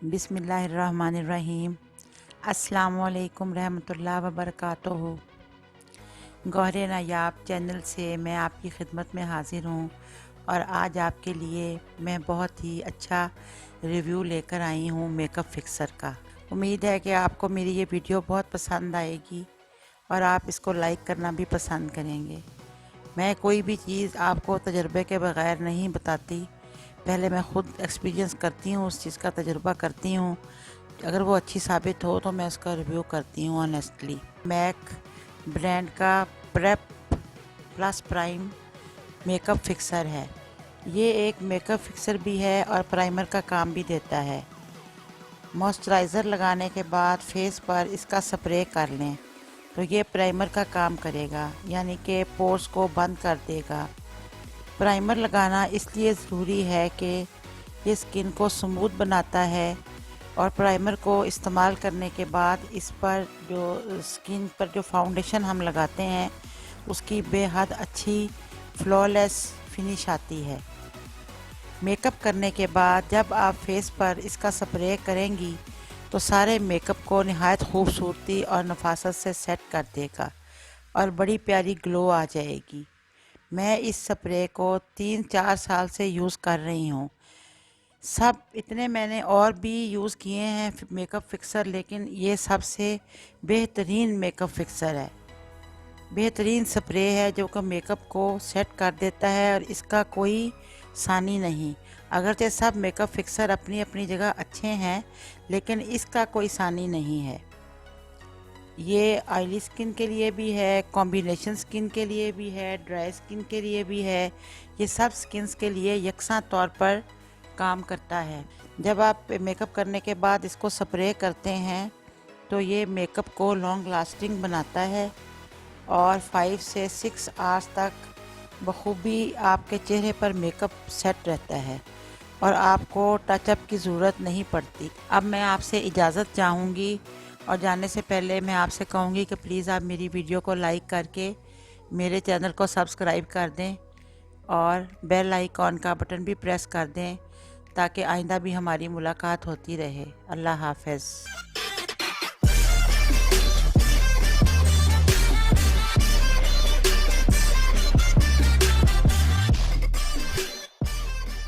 बिस्मिल्लाहिर्रहमानिर्रहीम। अस्सलामुअलैकुम रहमतुल्लाह व बरकातुहू। गौहर नायाब चैनल से मैं आपकी खिदमत में हाज़िर हूँ और आज आपके लिए मैं बहुत ही अच्छा रिव्यू लेकर आई हूँ मेकअप फिक्सर का। उम्मीद है कि आपको मेरी ये वीडियो बहुत पसंद आएगी और आप इसको लाइक करना भी पसंद करेंगे। मैं कोई भी चीज़ आपको तजर्बे के बग़ैर नहीं बताती, पहले मैं ख़ुद एक्सपीरियंस करती हूँ, उस चीज़ का तजुर्बा करती हूँ। अगर वो अच्छी साबित हो तो मैं उसका रिव्यू करती हूँ ऑनेस्टली। मैक ब्रांड का prep plus prime makeup fixer है। ये एक मेकअप फिक्सर भी है और प्राइमर का काम भी देता है। मॉइस्चराइज़र लगाने के बाद फेस पर इसका स्प्रे कर लें तो ये प्राइमर का काम करेगा, यानी कि पोर्स को बंद कर देगा। प्राइमर लगाना इसलिए ज़रूरी है कि ये स्किन को स्मूथ बनाता है और प्राइमर को इस्तेमाल करने के बाद इस पर जो स्किन पर जो फाउंडेशन हम लगाते हैं उसकी बेहद अच्छी फ्लॉलेस फिनिश आती है। मेकअप करने के बाद जब आप फेस पर इसका स्प्रे करेंगी तो सारे मेकअप को नहायत खूबसूरती और नफासत से सेट कर देगा और बड़ी प्यारी ग्लो आ जाएगी। मैं इस स्प्रे को 3-4 साल से यूज़ कर रही हूँ। सब इतने मैंने और भी यूज़ किए हैं मेकअप फिक्सर, लेकिन ये सबसे बेहतरीन मेकअप फिक्सर है। बेहतरीन स्प्रे है जो कि मेकअप को सेट कर देता है और इसका कोई सानी नहीं। अगरचे सब मेकअप फिक्सर अपनी अपनी जगह अच्छे हैं, लेकिन इसका कोई सानी नहीं है। ये ऑयली स्किन के लिए भी है, कॉम्बिनेशन स्किन के लिए भी है, ड्राई स्किन के लिए भी है। ये सब स्किन्स के लिए यकसा तौर पर काम करता है। जब आप मेकअप करने के बाद इसको स्प्रे करते हैं तो ये मेकअप को लॉन्ग लास्टिंग बनाता है और 5 से 6 आवर्स तक बखूबी आपके चेहरे पर मेकअप सेट रहता है और आपको टचअप की ज़रूरत नहीं पड़ती। अब मैं आपसे इजाज़त चाहूँगी और जाने से पहले मैं आपसे कहूँगी कि प्लीज़ आप मेरी वीडियो को लाइक करके मेरे चैनल को सब्सक्राइब कर दें और बेल आइकॉन का बटन भी प्रेस कर दें ताकि आइंदा भी हमारी मुलाकात होती रहे। अल्लाह हाफ़िज़।